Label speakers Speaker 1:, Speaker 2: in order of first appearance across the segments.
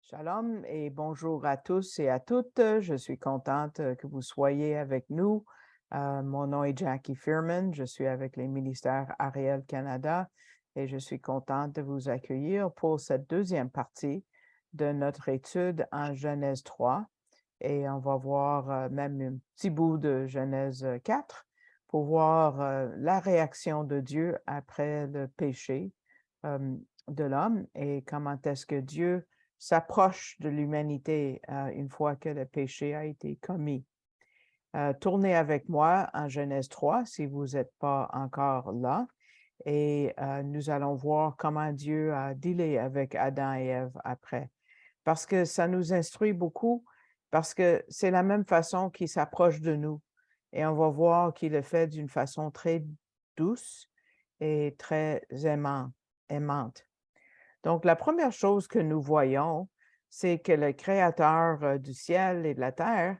Speaker 1: Shalom et bonjour à tous et à toutes. Je suis contente que vous soyez avec nous. Mon nom est Jackie Fearman. Je suis avec les ministères Ariel Canada et je suis contente de vous accueillir pour cette deuxième partie de notre étude en Genèse 3. Et on va voir même un petit bout de Genèse 4 pour voir la réaction de Dieu après le péché de l'homme et comment est-ce que Dieu s'approche de l'humanité une fois que le péché a été commis. Tournez avec moi en Genèse 3 si vous n'êtes pas encore là et nous allons voir comment Dieu a dealé avec Adam et Ève après. Parce que ça nous instruit beaucoup, parce que c'est la même façon qu'il s'approche de nous et on va voir qu'il le fait d'une façon très douce et très aimante. Donc, la première chose que nous voyons, c'est que le Créateur du ciel et de la terre,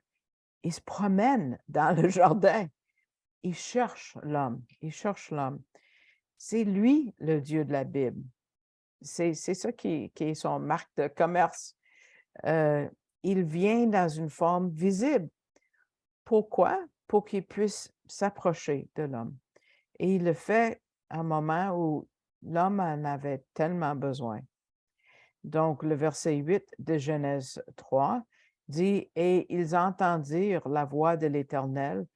Speaker 1: il se promène dans le jardin. Il cherche l'homme. Il cherche l'homme. C'est lui le Dieu de la Bible. C'est ça qui est son marque de commerce. Il vient dans une forme visible. Pourquoi? Pour qu'il puisse s'approcher de l'homme. Et il le fait à un moment où l'homme en avait tellement besoin. Donc, le verset 8 de Genèse 3 dit, « Et ils entendirent la voix de l'Éternel,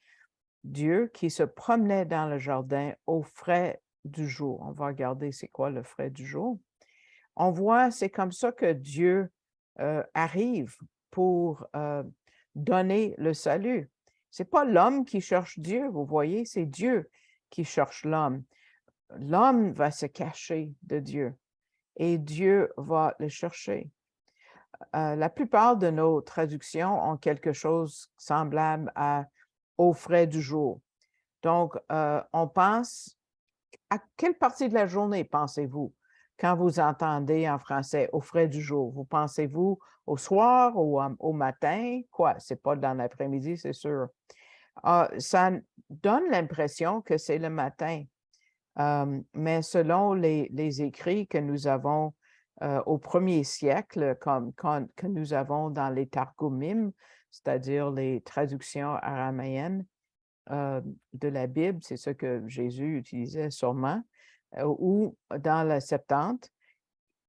Speaker 1: Dieu, qui se promenait dans le jardin au frais du jour. » On va regarder c'est quoi le frais du jour. On voit, c'est comme ça que Dieu arrive pour donner le salut. C'est pas l'homme qui cherche Dieu, vous voyez, c'est Dieu qui cherche l'homme. L'homme va se cacher de Dieu et Dieu va le chercher. La plupart de nos traductions ont quelque chose semblable à « au frais du jour ». Donc, on pense, à quelle partie de la journée pensez-vous quand vous entendez en français « au frais du jour »? Vous pensez-vous au soir ou au matin? Quoi? C'est pas dans l'après-midi, c'est sûr. Ça donne l'impression que c'est le matin. Mais selon les écrits que nous avons au 1er siècle, que nous avons dans les Targumim, c'est-à-dire les traductions araméennes de la Bible, c'est ce que Jésus utilisait sûrement, ou dans la Septante,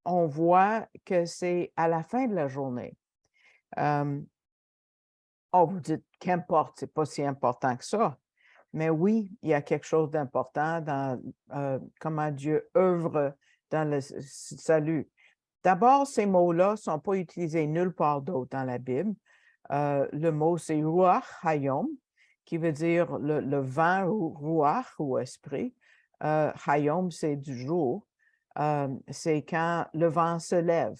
Speaker 1: on voit que c'est à la fin de la journée. Oh, vous dites, qu'importe, c'est pas si important que ça. Mais oui, il y a quelque chose d'important dans comment Dieu œuvre dans le salut. D'abord, ces mots-là ne sont pas utilisés nulle part d'autre dans la Bible. Le mot, c'est Ruach Hayom, qui veut dire le vent ou Ruach ou esprit. Hayom, c'est du jour. C'est quand le vent se lève.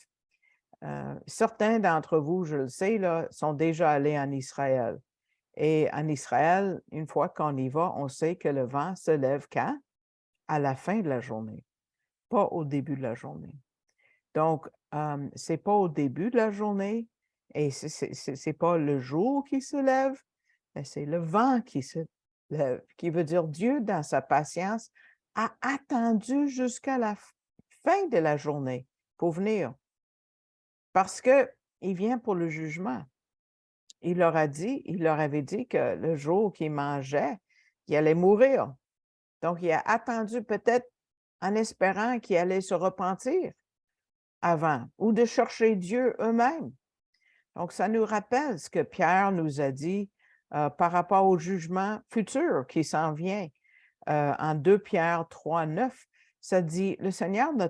Speaker 1: Certains d'entre vous, je le sais, là, sont déjà allés en Israël. Et en Israël, une fois qu'on y va, on sait que le vent se lève quand? À la fin de la journée, pas au début de la journée. Donc, ce n'est pas au début de la journée et ce n'est pas le jour qui se lève, mais c'est le vent qui se lève, qui veut dire Dieu, dans sa patience, a attendu jusqu'à la fin de la journée pour venir. Parce qu'il vient pour le jugement. Il leur avait dit que le jour qu'il mangeait, il allait mourir. Donc, il a attendu peut-être en espérant qu'il allait se repentir avant ou de chercher Dieu eux-mêmes. Donc, ça nous rappelle ce que Pierre nous a dit par rapport au jugement futur qui s'en vient. En 2 Pierre 3, 9, ça dit « Le Seigneur ne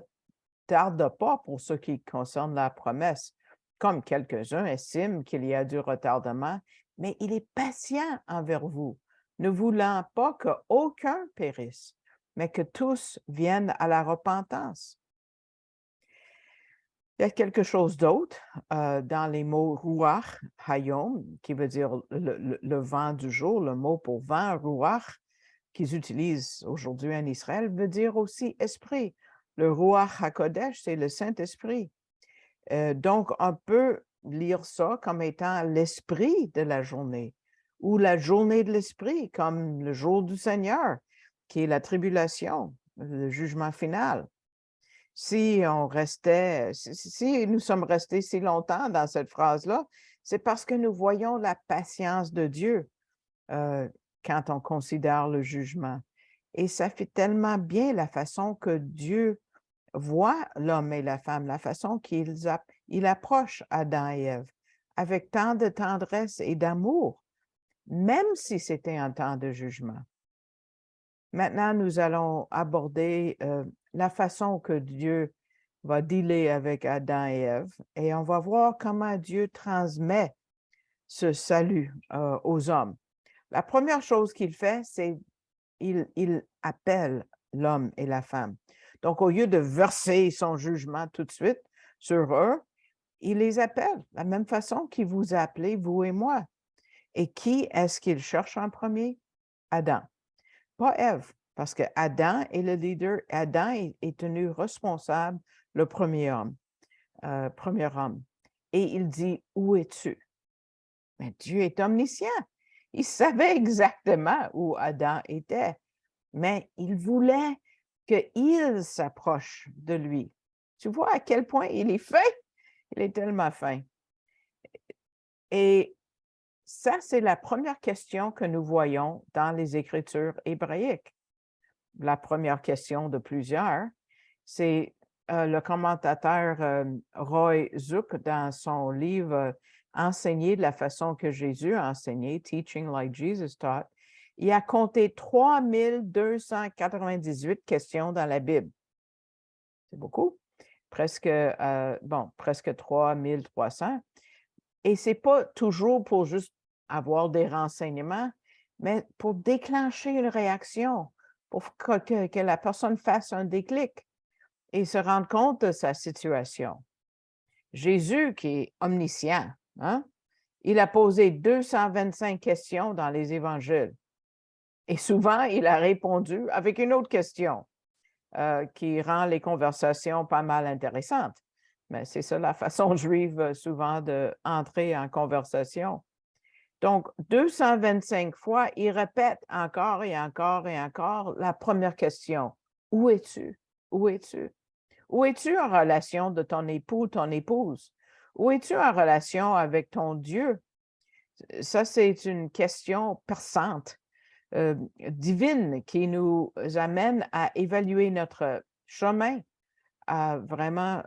Speaker 1: tarde pas pour ce qui concerne la promesse, comme quelques-uns estiment qu'il y a du retardement, mais il est patient envers vous, ne voulant pas qu'aucun périsse, mais que tous viennent à la repentance. » Il y a quelque chose d'autre dans les mots Ruach Hayom, qui veut dire le vent du jour. Le mot pour vent, Ruach, qu'ils utilisent aujourd'hui en Israël, veut dire aussi esprit. Le Ruach HaKodesh, c'est le Saint-Esprit. Donc, on peut lire ça comme étant l'esprit de la journée ou la journée de l'esprit, comme le jour du Seigneur, qui est la tribulation, le jugement final. Si on restait, si nous sommes restés si longtemps dans cette phrase-là, c'est parce que nous voyons la patience de Dieu quand on considère le jugement. Et ça fait tellement bien la façon que Dieu voit l'homme et la femme, la façon il approche Adam et Ève avec tant de tendresse et d'amour, même si c'était un temps de jugement. Maintenant, nous allons aborder la façon que Dieu va dealer avec Adam et Ève et on va voir comment Dieu transmet ce salut aux hommes. La première chose qu'il fait, c'est il appelle l'homme et la femme. Donc, au lieu de verser son jugement tout de suite sur eux, il les appelle de la même façon qu'il vous a appelé, vous et moi. Et qui est-ce qu'il cherche en premier? Adam, pas Ève, parce que Adam est le leader. Adam est tenu responsable, le premier homme. Et il dit, où es-tu? Mais Dieu est omniscient. Il savait exactement où Adam était, mais il voulait qu'il s'approche de lui. Tu vois à quel point il est fin? Il est tellement fin. Et ça, c'est la première question que nous voyons dans les Écritures hébraïques. La première question de plusieurs, c'est le commentateur Roy Zuck, dans son livre Enseigner de la façon que Jésus a enseigné, Teaching like Jesus taught, il a compté 3298 questions dans la Bible. C'est beaucoup. Presque 3300. Et ce n'est pas toujours pour juste avoir des renseignements, mais pour déclencher une réaction, pour que la personne fasse un déclic et se rende compte de sa situation. Jésus, qui est omniscient, hein, il a posé 225 questions dans les évangiles. Et souvent, il a répondu avec une autre question qui rend les conversations pas mal intéressantes. Mais c'est ça la façon juive souvent d'entrer en conversation. Donc, 225 fois, il répète encore et encore et encore la première question. Où es-tu? Où es-tu? Où es-tu en relation de ton époux, ton épouse? Où es-tu en relation avec ton Dieu? Ça, c'est une question perçante, divine, qui nous amène à évaluer notre chemin, à vraiment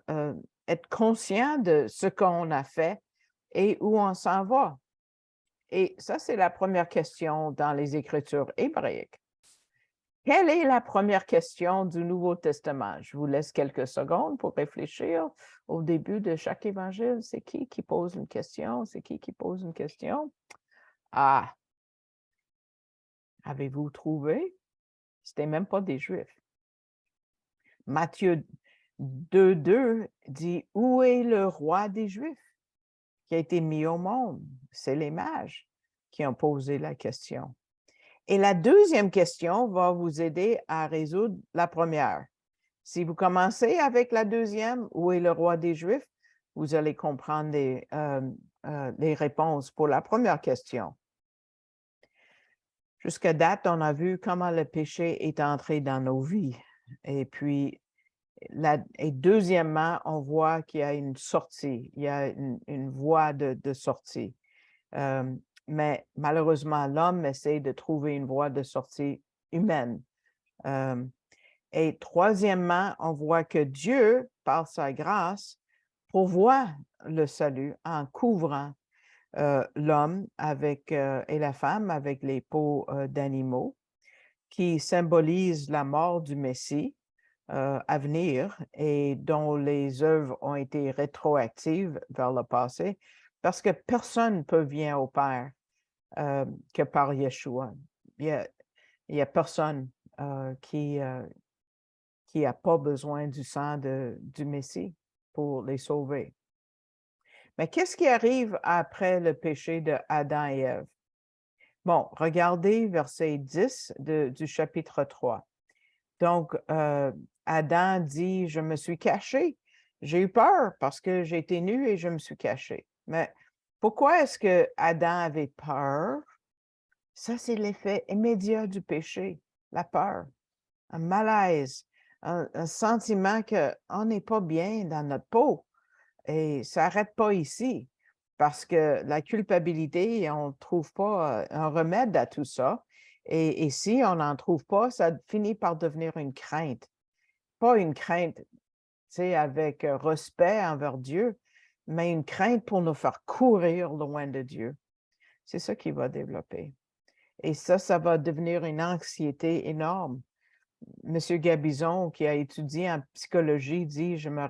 Speaker 1: être conscient de ce qu'on a fait et où on s'en va. Et ça, c'est la première question dans les Écritures hébraïques. Quelle est la première question du Nouveau Testament? Je vous laisse quelques secondes pour réfléchir. Au début de chaque évangile, c'est qui pose une question? C'est qui pose une question? Ah! Avez-vous trouvé? C'était même pas des Juifs. Matthieu 2,2 dit, « Où est le roi des Juifs qui a été mis au monde? » C'est les mages qui ont posé la question. Et la deuxième question va vous aider à résoudre la première. Si vous commencez avec la deuxième, où est le roi des Juifs, vous allez comprendre les réponses pour la première question. Jusqu'à date, on a vu comment le péché est entré dans nos vies. Et puis, deuxièmement, on voit qu'il y a une sortie, il y a une voie de sortie. Mais malheureusement, l'homme essaie de trouver une voie de sortie humaine. Et troisièmement, on voit que Dieu, par sa grâce, pourvoit le salut en couvrant l'homme et la femme avec les peaux d'animaux, qui symbolisent la mort du Messie à venir et dont les œuvres ont été rétroactives vers le passé, parce que personne ne peut venir au Père que par Yeshua. Il y a personne qui n'a pas besoin du sang du Messie pour les sauver. Mais qu'est-ce qui arrive après le péché de Adam et Ève? Bon, regardez verset 10 du chapitre 3. Donc, Adam dit, « Je me suis caché. J'ai eu peur parce que j'ai été nu et je me suis caché. » Mais pourquoi est-ce que Adam avait peur? Ça, c'est l'effet immédiat du péché, la peur, un malaise, un sentiment qu'on n'est pas bien dans notre peau. Et ça n'arrête pas ici, parce que la culpabilité, on ne trouve pas un remède à tout ça. Et si on n'en trouve pas, ça finit par devenir une crainte. Pas une crainte, tu sais, avec respect envers Dieu, mais une crainte pour nous faire courir loin de Dieu. C'est ça qui va développer. Et ça va devenir une anxiété énorme. Monsieur Gabizon, qui a étudié en psychologie, dit, je me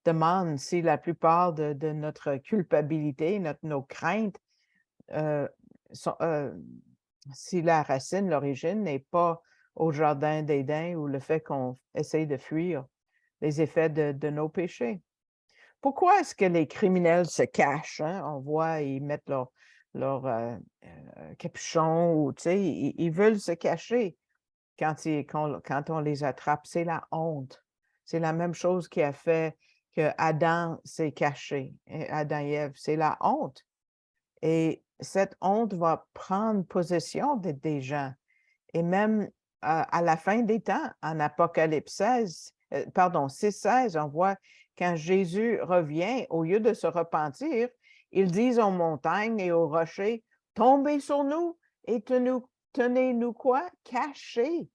Speaker 1: demande si la plupart de notre culpabilité, nos craintes, euh, sont, si la racine, l'origine n'est pas au jardin d'Éden ou le fait qu'on essaye de fuir les effets de nos péchés. Pourquoi est-ce que les criminels se cachent? Hein? On voit, ils mettent leur capuchon ou, tu sais, ils veulent se cacher quand on les attrape. C'est la honte. C'est la même chose qui a fait que Adam s'est caché, Adam et Ève. C'est la honte. Et cette honte va prendre possession des gens. Et même à la fin des temps, en Apocalypse 16, pardon, 6,16, on voit quand Jésus revient, au lieu de se repentir, ils disent aux montagnes et aux rochers, tombez sur nous et tenez-nous quoi? Cachés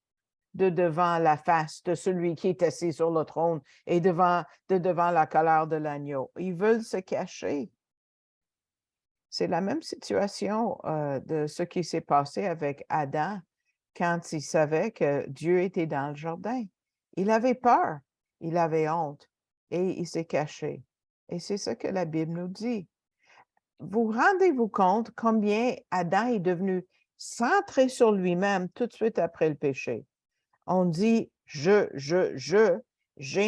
Speaker 1: de devant la face de celui qui est assis sur le trône et devant la colère de l'agneau. Ils veulent se cacher. C'est la même situation de ce qui s'est passé avec Adam quand il savait que Dieu était dans le jardin. Il avait peur, il avait honte et il s'est caché. Et c'est ce que la Bible nous dit. Vous rendez-vous compte combien Adam est devenu centré sur lui-même tout de suite après le péché? On dit j'ai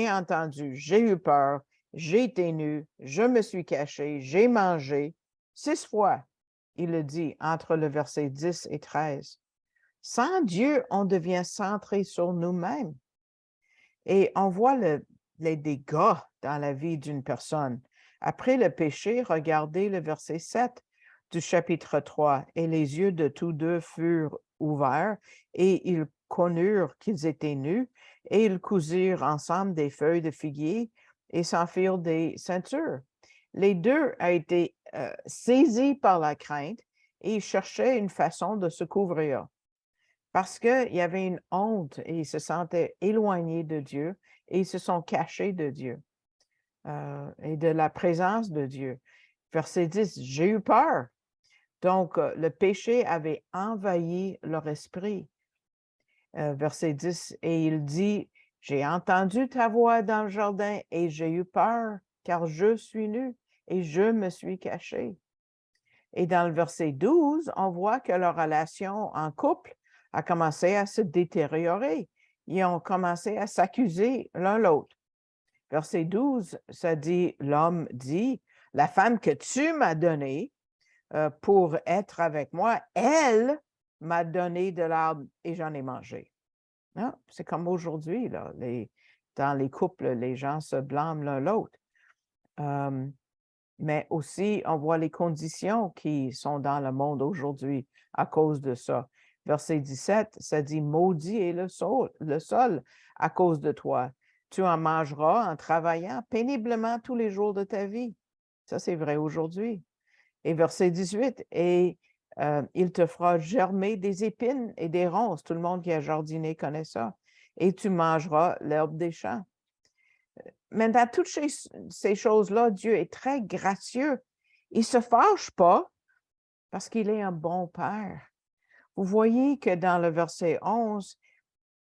Speaker 1: entendu, j'ai eu peur, j'ai été nu, je me suis caché, j'ai mangé. 6 fois, il le dit entre le verset 10 et 13. Sans Dieu, on devient centré sur nous-mêmes. Et on voit les dégâts dans la vie d'une personne. Après le péché, regardez le verset 7 du chapitre 3. Et les yeux de tous deux furent ouverts, et ils connurent qu'ils étaient nus, et ils cousirent ensemble des feuilles de figuier et s'en firent des ceintures. Les deux ont été saisis par la crainte et ils cherchaient une façon de se couvrir parce qu'il y avait une honte et ils se sentaient éloignés de Dieu et ils se sont cachés de Dieu et de la présence de Dieu. Verset 10, j'ai eu peur. Donc, le péché avait envahi leur esprit. Verset 10, et il dit, j'ai entendu ta voix dans le jardin et j'ai eu peur, car je suis nu et je me suis caché. Et dans le verset 12, on voit que leur relation en couple a commencé à se détériorer. Ils ont commencé à s'accuser l'un l'autre. Verset 12, ça dit, l'homme dit, la femme que tu m'as donnée pour être avec moi, elle m'a donné de l'arbre et j'en ai mangé. Ah, c'est comme aujourd'hui, là, dans les couples, les gens se blâment l'un l'autre. Mais aussi, on voit les conditions qui sont dans le monde aujourd'hui à cause de ça. Verset 17, ça dit, maudit est le sol à cause de toi. Tu en mangeras en travaillant péniblement tous les jours de ta vie. Ça, c'est vrai aujourd'hui. Et verset 18, et il te fera germer des épines et des ronces. Tout le monde qui a jardiné connaît ça. Et tu mangeras l'herbe des champs. Mais dans toutes ces choses-là, Dieu est très gracieux. Il ne se fâche pas parce qu'il est un bon Père. Vous voyez que dans le verset 11,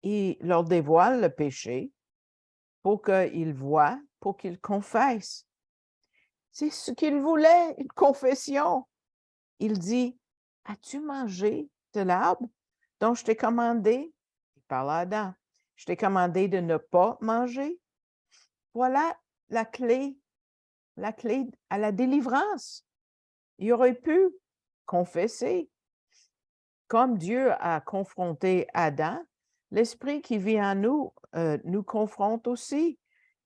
Speaker 1: il leur dévoile le péché pour qu'ils voient, pour qu'ils confessent. C'est ce qu'il voulait, une confession. Il dit, as-tu mangé de l'arbre dont je t'ai commandé? Il parle à Adam. Je t'ai commandé de ne pas manger. Voilà la clé à la délivrance. Il aurait pu confesser. Comme Dieu a confronté Adam, l'Esprit qui vit en nous nous confronte aussi.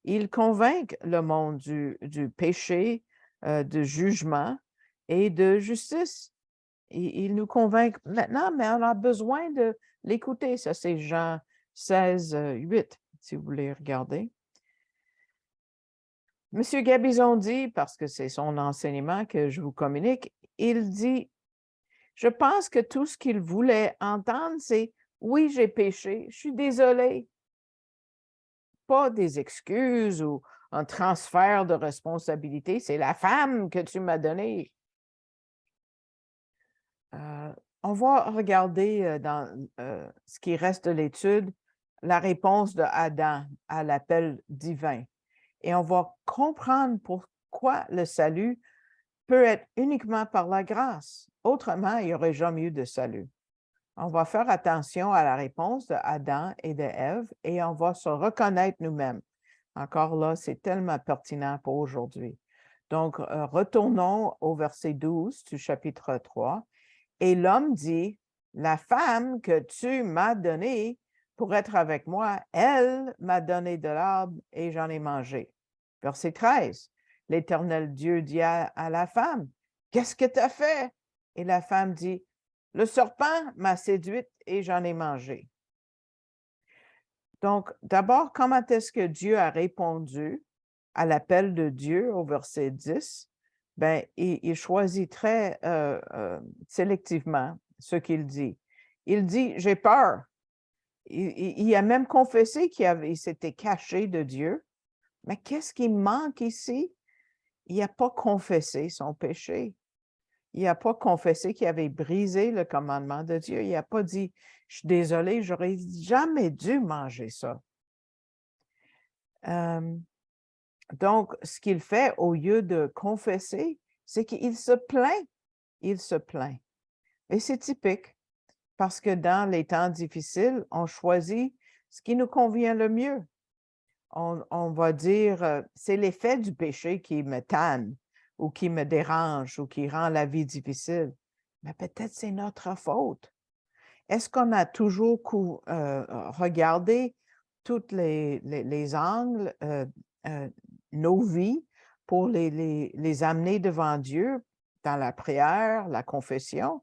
Speaker 1: Il convainc le monde du péché, de jugement et de justice. Il nous convainc maintenant, mais on a besoin de l'écouter. Ça, c'est Jean 16, 8. si vous voulez regarder. M. Gabizon dit, parce que c'est son enseignement que je vous communique, il dit, je pense que tout ce qu'il voulait entendre, c'est « Oui, j'ai péché, je suis désolé ». Pas des excuses ou un transfert de responsabilité, c'est la femme que tu m'as donnée. On va regarder dans ce qui reste de l'étude, la réponse de Adam à l'appel divin. Et on va comprendre pourquoi le salut peut être uniquement par la grâce. Autrement, il n'y aurait jamais eu de salut. On va faire attention à la réponse de Adam et de Ève et on va se reconnaître nous-mêmes. Encore là, c'est tellement pertinent pour aujourd'hui. Donc, retournons au verset 12 du chapitre 3. Et l'homme dit, « La femme que tu m'as donnée pour être avec moi, elle m'a donné de l'arbre et j'en ai mangé. » Verset 13. L'Éternel Dieu dit à la femme, « Qu'est-ce que tu as fait? » Et la femme dit, « Le serpent m'a séduite et j'en ai mangé. » Donc, d'abord, comment est-ce que Dieu a répondu à l'appel de Dieu au verset 10? Bien, il choisit très sélectivement ce qu'il dit. Il dit, j'ai peur. Il a même confessé qu'il s'était caché de Dieu. Mais qu'est-ce qui manque ici? Il n'a pas confessé son péché. Il n'a pas confessé qu'il avait brisé le commandement de Dieu. Il n'a pas dit, je suis désolé, j'aurais jamais dû manger ça. Donc, ce qu'il fait au lieu de confesser, c'est qu'il se plaint. Il se plaint. Et c'est typique parce que dans les temps difficiles, on choisit ce qui nous convient le mieux. On va dire, c'est l'effet du péché qui me tanne ou qui me dérange ou qui rend la vie difficile. Mais peut-être c'est notre faute. Est-ce qu'on a toujours regardé tous les angles, nos vies, pour les amener devant Dieu dans la prière, la confession?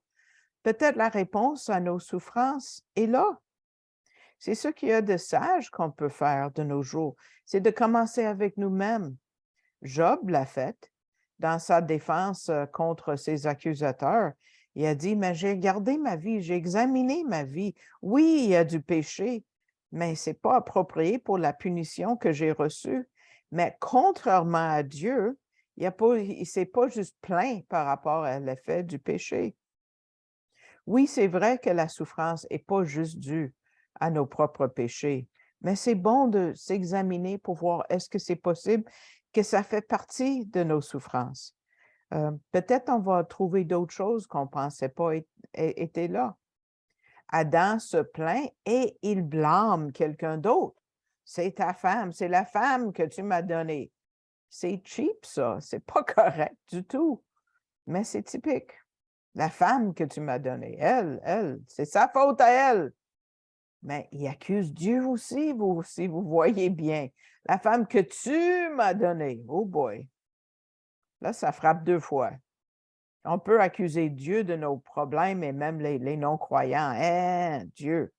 Speaker 1: Peut-être la réponse à nos souffrances est là. C'est ce qu'il y a de sage qu'on peut faire de nos jours, c'est de commencer avec nous-mêmes. Job l'a fait dans sa défense contre ses accusateurs. Il a dit, mais j'ai regardé ma vie, j'ai examiné ma vie. Oui, il y a du péché, mais ce n'est pas approprié pour la punition que j'ai reçue. Mais contrairement à Dieu, il ne s'est pas juste plaint par rapport à l'effet du péché. Oui, c'est vrai que la souffrance n'est pas juste due à nos propres péchés, mais c'est bon de s'examiner pour voir est-ce que c'est possible que ça fait partie de nos souffrances. Peut-être on va trouver d'autres choses qu'on ne pensait pas étaient là. Adam se plaint et il blâme quelqu'un d'autre. C'est ta femme, c'est la femme que tu m'as donnée. C'est cheap, ça. C'est pas correct du tout. Mais c'est typique. La femme que tu m'as donnée, elle, c'est sa faute à elle. Mais il accuse Dieu aussi, si vous voyez bien. La femme que tu m'as donnée, oh boy. Là, ça frappe deux fois. On peut accuser Dieu de nos problèmes et même les non-croyants. Dieu.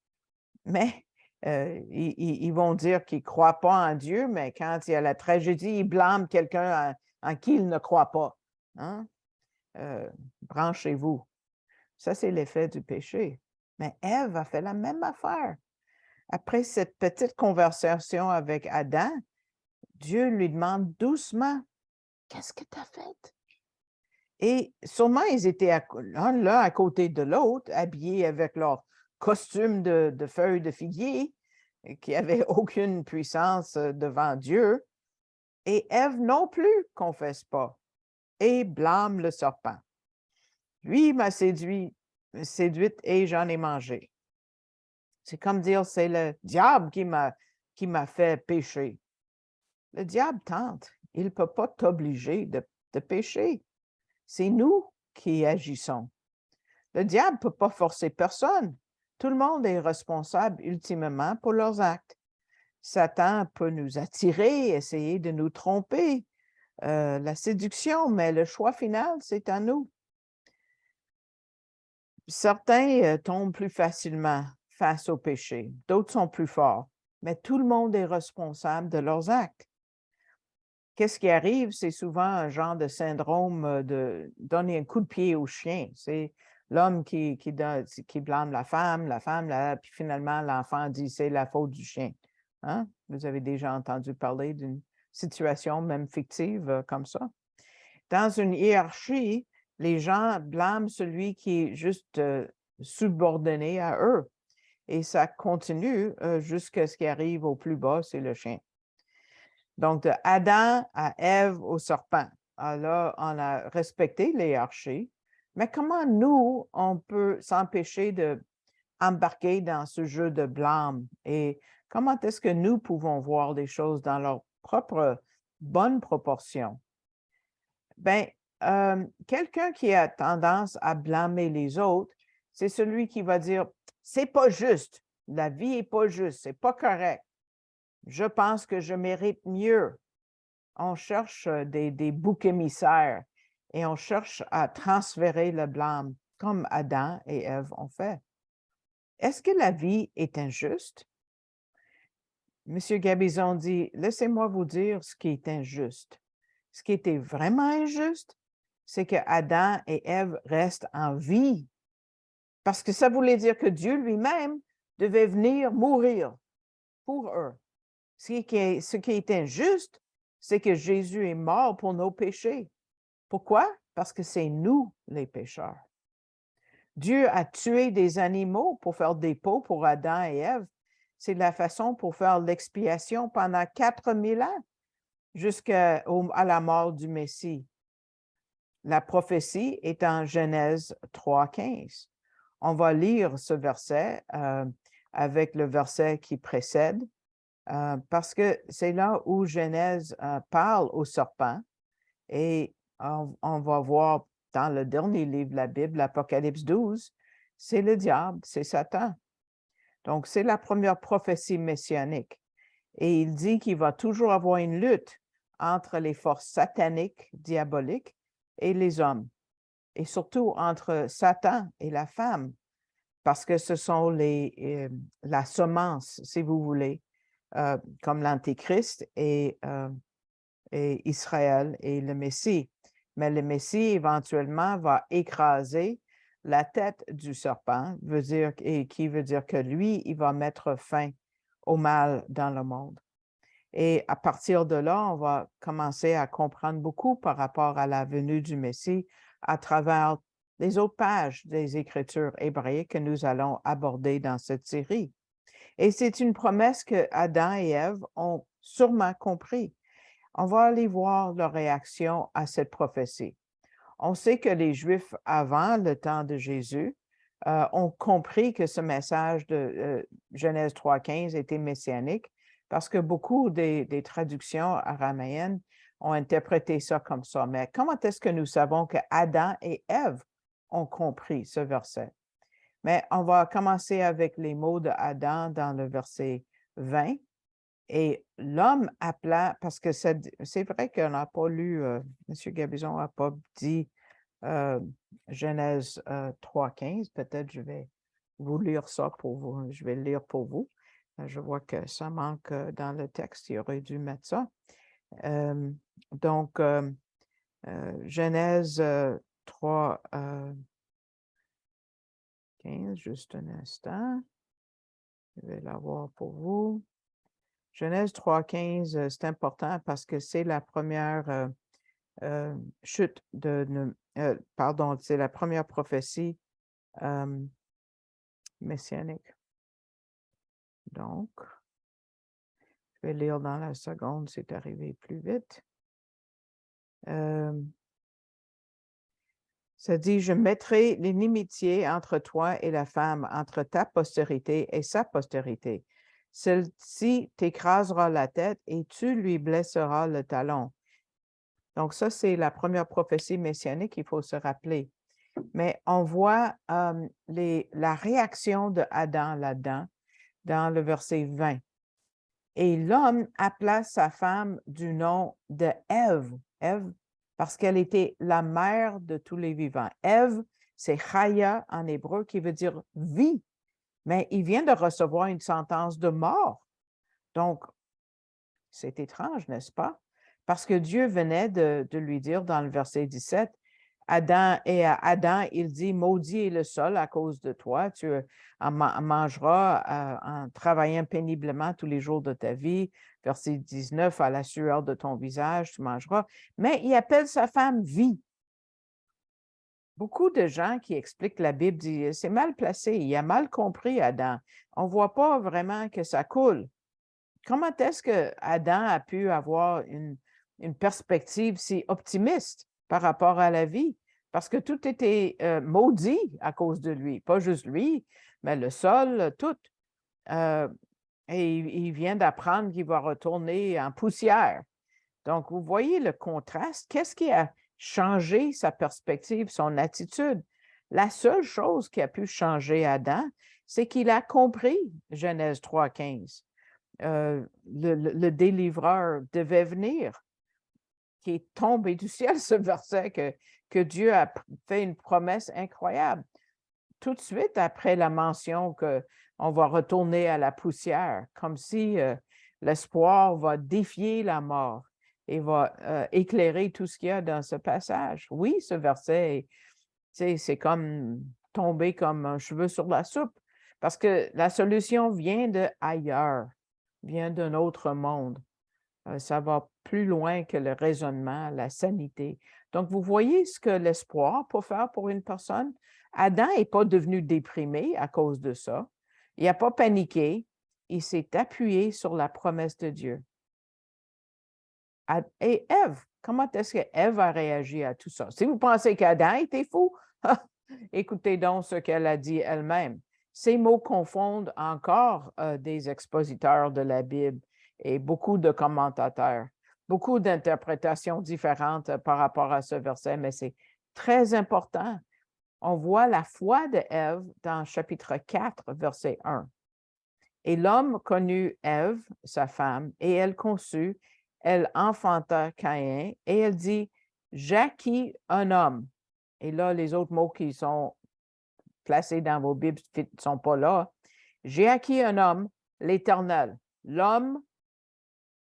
Speaker 1: Mais ils vont dire qu'ils ne croient pas en Dieu, mais quand il y a la tragédie, ils blâment quelqu'un en qui ils ne croient pas. Hein? Branchez-vous. Ça, c'est l'effet du péché. Mais Ève a fait la même affaire. Après cette petite conversation avec Adam, Dieu lui demande doucement, « Qu'est-ce que tu as fait? » Et sûrement, ils étaient l'un à côté de l'autre, habillés avec leur costume de feuilles de figuier, qui n'avaient aucune puissance devant Dieu. Et Ève non plus confesse pas et blâme le serpent. Lui m'a séduite et j'en ai mangé. C'est comme dire, c'est le diable qui m'a fait pécher. Le diable tente. Il ne peut pas t'obliger de pécher. C'est nous qui agissons. Le diable ne peut pas forcer personne. Tout le monde est responsable ultimement pour leurs actes. Satan peut nous attirer, essayer de nous tromper, la séduction, mais le choix final, c'est à nous. Certains tombent plus facilement face au péché, d'autres sont plus forts. mais tout le monde est responsable de leurs actes. Qu'est-ce qui arrive? C'est souvent un genre de syndrome de donner un coup de pied au chien. C'est l'homme qui blâme la femme, puis finalement, l'enfant dit c'est la faute du chien. Hein? Vous avez déjà entendu parler d'une situation même fictive comme ça. Dans une hiérarchie, les gens blâment celui qui est juste subordonné à eux. Et ça continue jusqu'à ce qui arrive au plus bas, c'est le chien. Donc, de Adam à Ève au serpent. Alors, on a respecté les hiérarchies, mais comment nous, on peut s'empêcher d'embarquer dans ce jeu de blâme? Et comment est-ce que nous pouvons voir les choses dans leur propre bonne proportion? Bien, quelqu'un qui a tendance à blâmer les autres, c'est celui qui va dire, c'est pas juste, la vie est pas juste, c'est pas correct. Je pense que je mérite mieux. On cherche des boucs émissaires et on cherche à transférer le blâme, comme Adam et Ève ont fait. Est-ce que la vie est injuste? Monsieur Gabizon dit, laissez-moi vous dire ce qui est injuste. Ce qui était vraiment injuste, c'est que Adam et Ève restent en vie, parce que ça voulait dire que Dieu lui-même devait venir mourir pour eux. Ce qui est injuste, c'est que Jésus est mort pour nos péchés. Pourquoi? Parce que c'est nous les pécheurs. Dieu a tué des animaux pour faire des pots pour Adam et Ève. C'est la façon pour faire l'expiation pendant 4000 ans, jusqu'à la mort du Messie. La prophétie est en Genèse 3,15. On va lire ce verset avec le verset qui précède, parce que c'est là où Genèse parle au serpent et on va voir dans le dernier livre de la Bible, l'Apocalypse 12, c'est le diable, c'est Satan. Donc, c'est la première prophétie messianique. Et il dit qu'il va toujours avoir une lutte entre les forces sataniques, diaboliques, et les hommes. Et surtout entre Satan et la femme, parce que ce sont la semence, si vous voulez, comme l'Antéchrist et Israël et le Messie. Mais le Messie, éventuellement, va écraser la tête du serpent, qui veut dire que lui, il va mettre fin au mal dans le monde. Et à partir de là, on va commencer à comprendre beaucoup par rapport à la venue du Messie à travers les autres pages des Écritures hébraïques que nous allons aborder dans cette série. Et c'est une promesse que Adam et Ève ont sûrement compris. On va aller voir leur réaction à cette prophétie. On sait que les Juifs, avant le temps de Jésus, ont compris que ce message de Genèse 3,15 était messianique parce que beaucoup des traductions araméennes ont interprété ça comme ça. Mais comment est-ce que nous savons que Adam et Ève ont compris ce verset? Mais on va commencer avec les mots de Adam dans le verset 20. Et l'homme appela, parce que c'est vrai qu'on n'a pas lu, M. Gabizon n'a pas dit Genèse 3,15. Peut-être je vais vous lire ça pour vous. Je vais le lire pour vous. Je vois que ça manque dans le texte. Il aurait dû mettre ça. Donc, Genèse 3,15, juste un instant. Je vais l'avoir pour vous. Genèse 3,15, c'est important parce que c'est la première chute pardon, c'est la première prophétie messianique. Donc, je vais lire dans la seconde, c'est arrivé plus vite. Ça dit, je mettrai l'inimitié entre toi et la femme, entre ta postérité et sa postérité. Celle-ci t'écrasera la tête et tu lui blesseras le talon. Donc, ça, c'est la première prophétie messianique, il faut se rappeler. Mais on voit la réaction de Adam là-dedans, dans le verset 20. Et l'homme appela sa femme du nom de Ève, parce qu'elle était la mère de tous les vivants. Ève, c'est Chaya en hébreu, qui veut dire vie, mais il vient de recevoir une sentence de mort. Donc, c'est étrange, n'est-ce pas? Parce que Dieu venait de lui dire dans le verset 17, Adam, et à Adam, il dit, maudit est le sol à cause de toi, tu en mangeras en travaillant péniblement tous les jours de ta vie. Verset 19, à la sueur de ton visage, tu mangeras. Mais il appelle sa femme vie. Beaucoup de gens qui expliquent la Bible disent, c'est mal placé, il a mal compris Adam. On ne voit pas vraiment que ça coule. Comment est-ce que Adam a pu avoir une perspective si optimiste par rapport à la vie? Parce que tout était maudit à cause de lui, pas juste lui, mais le sol, tout. Et il vient d'apprendre qu'il va retourner en poussière. Donc, vous voyez le contraste. Qu'est-ce qui a changé sa perspective, son attitude? La seule chose qui a pu changer Adam, c'est qu'il a compris Genèse 3,15. Le délivreur devait venir, qui est tombé du ciel, ce verset, que Dieu a fait une promesse incroyable. Tout de suite après la mention qu'on va retourner à la poussière, comme si l'espoir va défier la mort et va éclairer tout ce qu'il y a dans ce passage. Oui, ce verset, c'est comme tomber comme un cheveu sur la soupe, parce que la solution vient de ailleurs, vient d'un autre monde. Ça va plus loin que le raisonnement, la sanité. Donc, vous voyez ce que l'espoir peut faire pour une personne. Adam n'est pas devenu déprimé à cause de ça. Il n'a pas paniqué. Il s'est appuyé sur la promesse de Dieu. Et Ève, comment est-ce qu'Ève a réagi à tout ça? Si vous pensez qu'Adam était fou, écoutez donc ce qu'elle a dit elle-même. Ces mots confondent encore des expositeurs de la Bible et beaucoup de commentateurs, beaucoup d'interprétations différentes par rapport à ce verset, mais c'est très important. On voit la foi de Ève dans chapitre 4, verset 1. Et l'homme connut Ève, sa femme, et elle conçut, elle enfanta Caïn, et elle dit, j'acquis un homme. Et là, les autres mots qui sont placés dans vos Bibles ne sont pas là. J'ai acquis un homme, l'Éternel. L'homme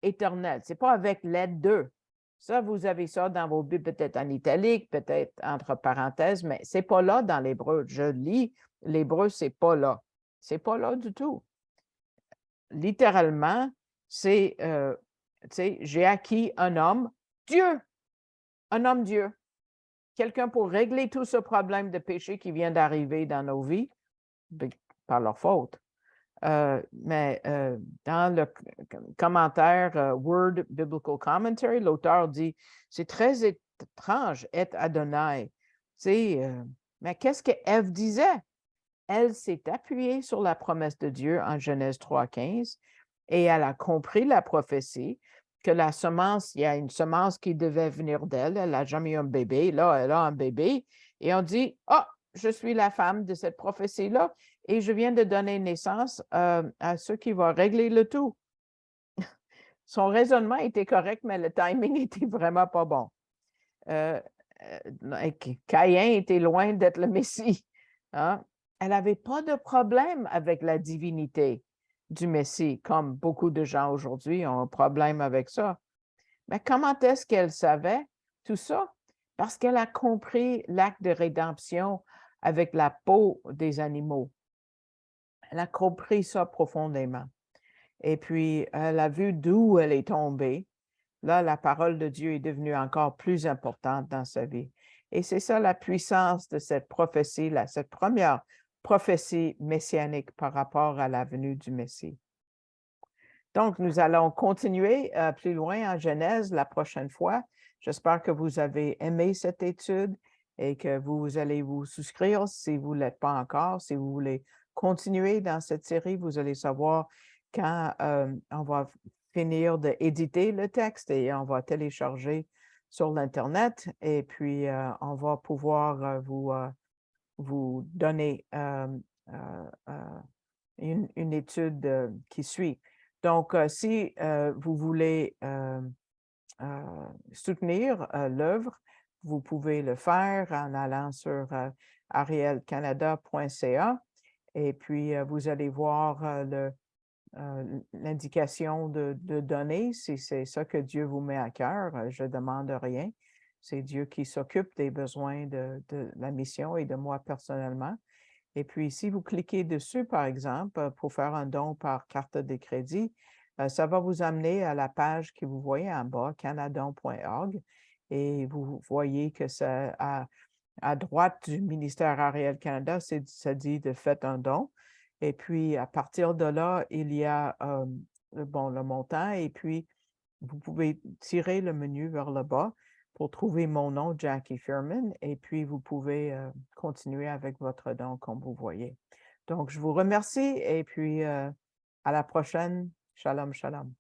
Speaker 1: éternel. Ce n'est pas avec l'aide d'eux. Ça, vous avez ça dans vos Bibles, peut-être en italique, peut-être entre parenthèses, mais ce n'est pas là dans l'hébreu. Je lis l'hébreu, ce n'est pas là. Ce n'est pas là du tout. Littéralement, c'est, j'ai acquis un homme, Dieu, un homme Dieu. Quelqu'un pour régler tout ce problème de péché qui vient d'arriver dans nos vies, par leur faute. Mais dans le commentaire Word Biblical Commentary, l'auteur dit, c'est très étrange, et Adonai. Mais qu'est-ce que Ève disait? Elle s'est appuyée sur la promesse de Dieu en Genèse 3,15 et elle a compris la prophétie que la semence, il y a une semence qui devait venir d'elle. Elle n'a jamais eu un bébé. Là, elle a un bébé. Et on dit, ah, je suis la femme de cette prophétie-là et je viens de donner naissance à ce qui va régler le tout. Son raisonnement était correct, mais le timing était vraiment pas bon. Caïn était loin d'être le Messie. Hein? Elle n'avait pas de problème avec la divinité du Messie, comme beaucoup de gens aujourd'hui ont un problème avec ça. Mais comment est-ce qu'elle savait tout ça? Parce qu'elle a compris l'acte de rédemption avec la peau des animaux. Elle a compris ça profondément. Et puis, elle a vu d'où elle est tombée. Là, la parole de Dieu est devenue encore plus importante dans sa vie. Et c'est ça la puissance de cette prophétie-là, cette première prophétie messianique par rapport à la venue du Messie. Donc, nous allons continuer plus loin en Genèse la prochaine fois. J'espère que vous avez aimé cette étude et que vous allez vous souscrire si vous ne l'êtes pas encore. Si vous voulez continuer dans cette série, vous allez savoir quand on va finir d'éditer le texte et on va télécharger sur l'Internet et puis on va pouvoir vous donner une étude qui suit. Donc, si vous voulez soutenir l'œuvre, vous pouvez le faire en allant sur arielcanada.ca et puis vous allez voir l'indication de donner, si c'est ça que Dieu vous met à cœur, je demande rien. C'est Dieu qui s'occupe des besoins de la mission et de moi personnellement. Et puis, si vous cliquez dessus, par exemple, pour faire un don par carte de crédit, ça va vous amener à la page que vous voyez en bas, canadon.org, et vous voyez que ça, à droite du ministère Ariel Canada, ça dit de faites un don. Et puis, à partir de là, il y a le montant, et puis vous pouvez tirer le menu vers le bas pour trouver mon nom, Jackie Furman, et puis vous pouvez continuer avec votre don comme vous voyez. Donc, je vous remercie et puis à la prochaine. Shalom, shalom.